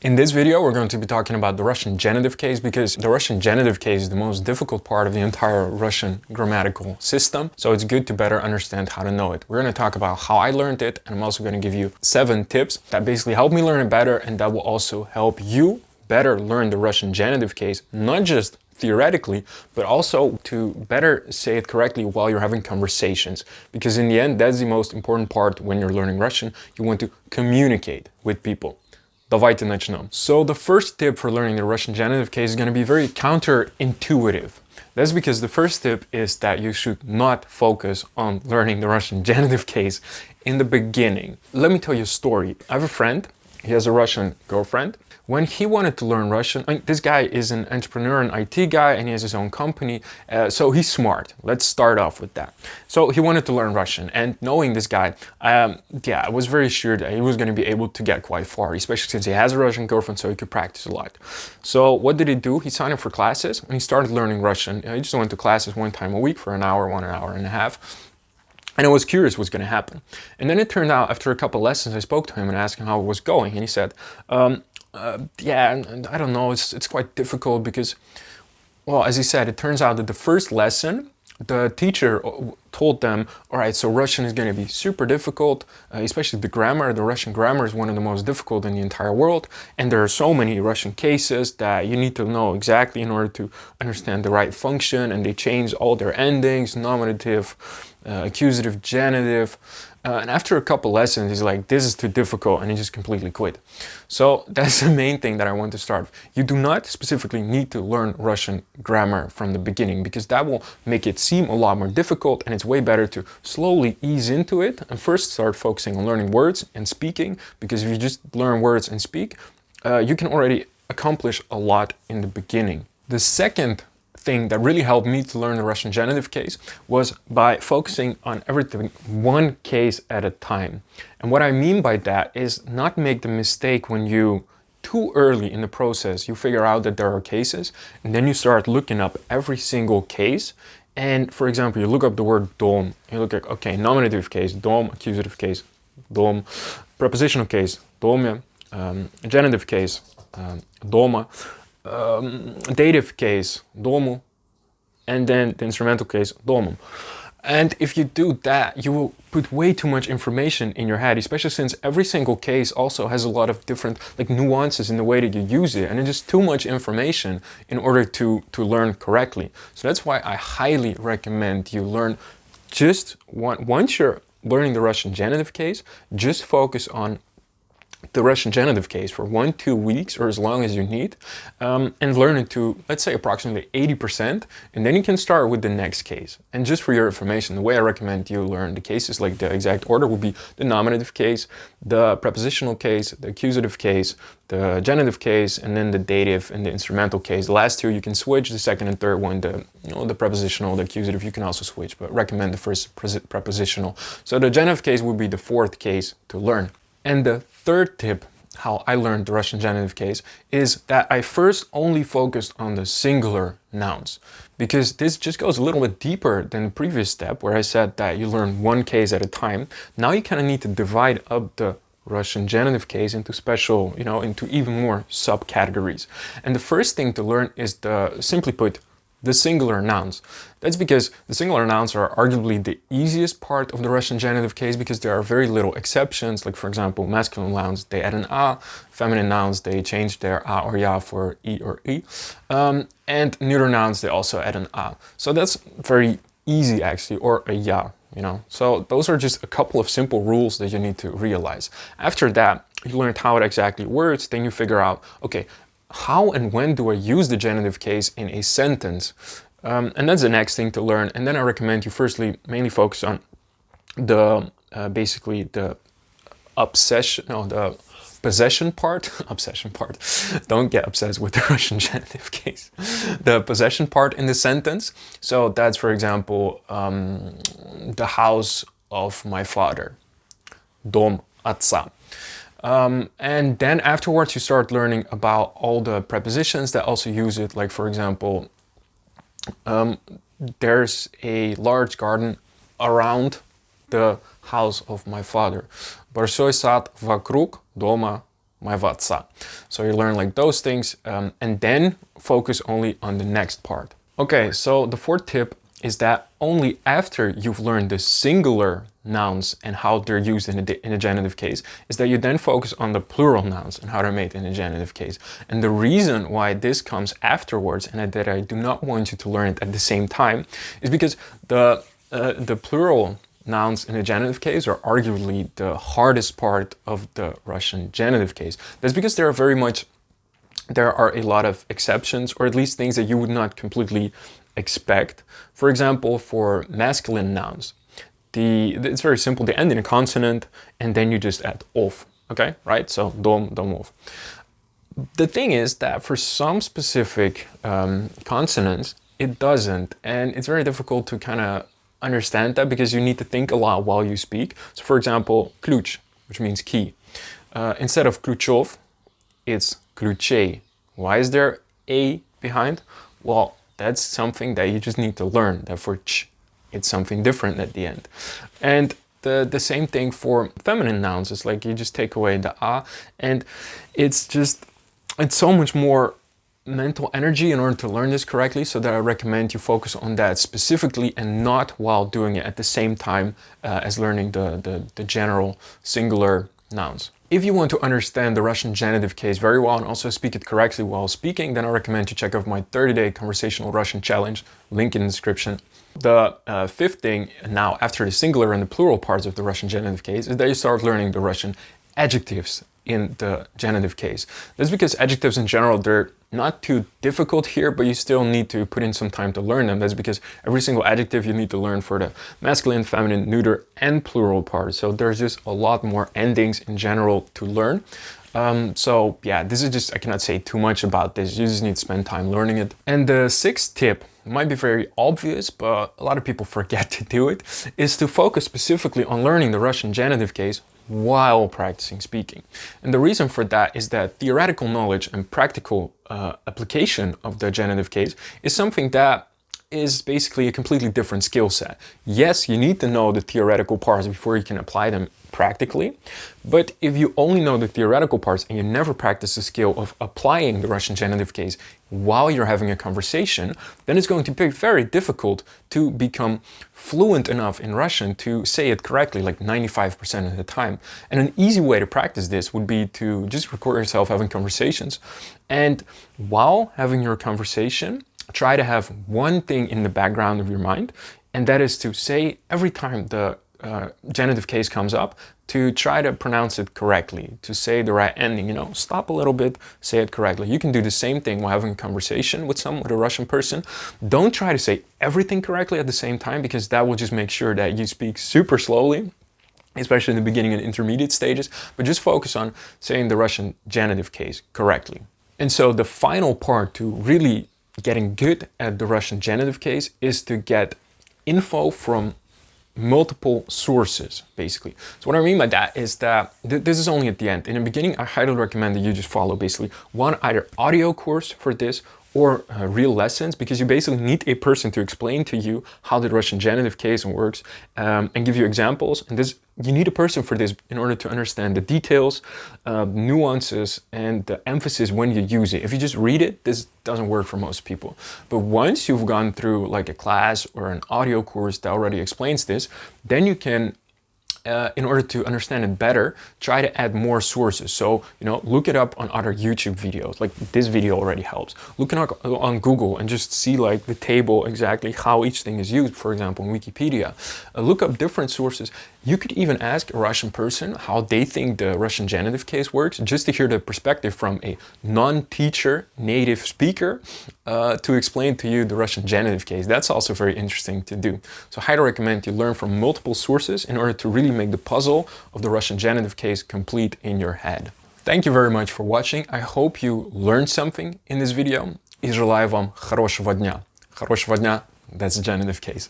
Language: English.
In this video, we're going to be talking about the Russian genitive case because the Russian genitive case is the most difficult part of the entire Russian grammatical system. So it's good to better understand how to know it. We're going to talk about how I learned it, and I'm also going to give you 7 tips that basically help me learn it better, and that will also help you better learn the Russian genitive case, not just theoretically, but also to better say it correctly while you're having conversations. Because in the end, that's the most important part when you're learning Russian. You want to communicate with people. Давайте начнем. So the first tip for learning the Russian genitive case is going to be very counterintuitive. That's because the first tip is that you should not focus on learning the Russian genitive case in the beginning. Let me tell you a story. I have a friend. He has a Russian girlfriend. When he wanted to learn Russian, this guy is an entrepreneur, an IT guy, and he has his own company, so he's smart. Let's start off with that. So he wanted to learn Russian, and knowing this guy, I was very sure that he was going to be able to get quite far, especially since he has a Russian girlfriend, so he could practice a lot. So what did he do? He signed up for classes, and he started learning Russian. He just went to classes 1 time a week for an hour and a half. And I was curious what's going to happen. And then it turned out, after a couple lessons, I spoke to him and asked him how it was going. And he said, yeah, I don't know, it's quite difficult because, well, as he said, it turns out that the first lesson, the teacher told them, all right, so Russian is going to be super difficult, especially the grammar. The Russian grammar is one of the most difficult in the entire world. And there are so many Russian cases that you need to know exactly in order to understand the right function. And they change all their endings, nominative, accusative, genitive. And after a couple lessons, he's like, this is too difficult, and he just completely quit. So that's the main thing that I want to start with. You do not specifically need to learn Russian grammar from the beginning, because that will make it seem a lot more difficult, and it's way better to slowly ease into it and first start focusing on learning words and speaking, because if you just learn words and speak, you can already accomplish a lot in the beginning. The second thing that really helped me to learn the Russian genitive case was by focusing on everything one case at a time. And what I mean by that is not make the mistake when you too early in the process you figure out that there are cases, and then you start looking up every single case. And for example, you look up the word dom, you look at, okay, nominative case, dom, accusative case, dom, prepositional case, domya, genitive case, doma, dative case, domu, and then the instrumental case, domum. And if you do that, you will put way too much information in your head, especially since every single case also has a lot of different nuances in the way that you use it, and it's just too much information in order to learn correctly. So that's why I highly recommend you learn just once you're learning the Russian genitive case, just focus on the Russian genitive case for 1-2 weeks, or as long as you need, and learn it to, let's say, approximately 80%, and then you can start with the next case. And just for your information, the way I recommend you learn the cases, like the exact order, will be the nominative case, the prepositional case, the accusative case, the genitive case, and then the dative and the instrumental case. The last 2 you can switch. The second and third one, the prepositional, the accusative, you can also switch, but recommend the first prepositional. So the genitive case would be the 4th case to learn. And the third tip, how I learned the Russian genitive case, is that I first only focused on the singular nouns, because this just goes a little bit deeper than the previous step where I said that you learn one case at a time. Now you kind of need to divide up the Russian genitive case into special, into even more subcategories. And the first thing to learn is simply put, the singular nouns. That's because the singular nouns are arguably the easiest part of the Russian genitive case, because there are very little exceptions. Like, for example, masculine nouns, they add an a, feminine nouns, they change their a or ya for e or i, and neuter nouns, they also add an a. So that's very easy actually, or a ya, So those are just a couple of simple rules that you need to realize. After that, you learned how it exactly works, then you figure out, okay, how and when do I use the genitive case in a sentence? And that's the next thing to learn. And then I recommend you firstly mainly focus on the basically the possession part. Obsession part. Don't get obsessed with the Russian genitive case. The possession part in the sentence. So that's, for example, the house of my father. Dom отца. And then afterwards you start learning about all the prepositions that also use it. Like, for example, there's a large garden around the house of my father. Большой сад вокруг дома моя отца. So you learn like those things and then focus only on the next part. Okay, so the fourth tip is that only after you've learned the singular nouns and how they're used in a genitive case is that you then focus on the plural nouns and how they're made in a genitive case. And the reason why this comes afterwards and that I do not want you to learn it at the same time is because the plural nouns in a genitive case are arguably the hardest part of the Russian genitive case. That's because there are a lot of exceptions, or at least things that you would not completely expect. For example, for masculine nouns, it's very simple. They end in a consonant and then you just add ov, okay, right? So dom, domov. The thing is that for some specific consonants, it doesn't, and it's very difficult to kind of understand that because you need to think a lot while you speak. So for example, ключ, which means key. Instead of ключов, it's ключей. Why is there a behind? Well, that's something that you just need to learn, that for ch, it's something different at the end. And the same thing for feminine nouns. It's like you just take away the a, and it's so much more mental energy in order to learn this correctly, so that I recommend you focus on that specifically and not while doing it at the same time as learning the general singular nouns. If you want to understand the Russian genitive case very well and also speak it correctly while speaking, then I recommend you check out my 30-day conversational Russian challenge, link in the description. The fifth thing now, after the singular and the plural parts of the Russian genitive case, is that you start learning the Russian adjectives in the genitive case. That's because adjectives in general, they're not too difficult here, but you still need to put in some time to learn them. That's because every single adjective you need to learn for the masculine, feminine, neuter, and plural parts. So there's just a lot more endings in general to learn. So yeah, this is just, I cannot say too much about this. You just need to spend time learning it. And the sixth tip might be very obvious, but a lot of people forget to do it, is to focus specifically on learning the Russian genitive case while practicing speaking. And the reason for that is that theoretical knowledge and practical application of the genitive case is something that is basically a completely different skill set. Yes, you need to know the theoretical parts before you can apply them practically, but if you only know the theoretical parts and you never practice the skill of applying the Russian genitive case while you're having a conversation, then it's going to be very difficult to become fluent enough in Russian to say it correctly, like 95% of the time. And an easy way to practice this would be to just record yourself having conversations, and while having your conversation, try to have one thing in the background of your mind, and that is to say every time the genitive case comes up, to try to pronounce it correctly, to say the right ending, stop a little bit, say it correctly. You can do the same thing while having a conversation with a Russian person. Don't try to say everything correctly at the same time, because that will just make sure that you speak super slowly, especially in the beginning and intermediate stages, but just focus on saying the Russian genitive case correctly. And so the final part to really getting good at the Russian genitive case is to get info from multiple sources, basically. So what I mean by that is that this is only at the end. In the beginning, I highly recommend that you just follow basically one either audio course for this or real lessons, because you basically need a person to explain to you how the Russian genitive case works and give you examples. And you need a person for this in order to understand the details, nuances, and the emphasis when you use it. If you just read it, this doesn't work for most people. But once you've gone through like a class or an audio course that already explains this, then you can in order to understand it better, try to add more sources. So, look it up on other YouTube videos, like this video already helps. Look it up on Google and just see like the table exactly how each thing is used, for example, in Wikipedia. Look up different sources. You could even ask a Russian person how they think the Russian genitive case works, just to hear the perspective from a non-teacher native speaker to explain to you the Russian genitive case. That's also very interesting to do. So I highly recommend you learn from multiple sources in order to really make the puzzle of the Russian genitive case complete in your head. Thank you very much for watching. I hope you learned something in this video. И желаю вам хорошего дня. Хорошего дня, that's the genitive case.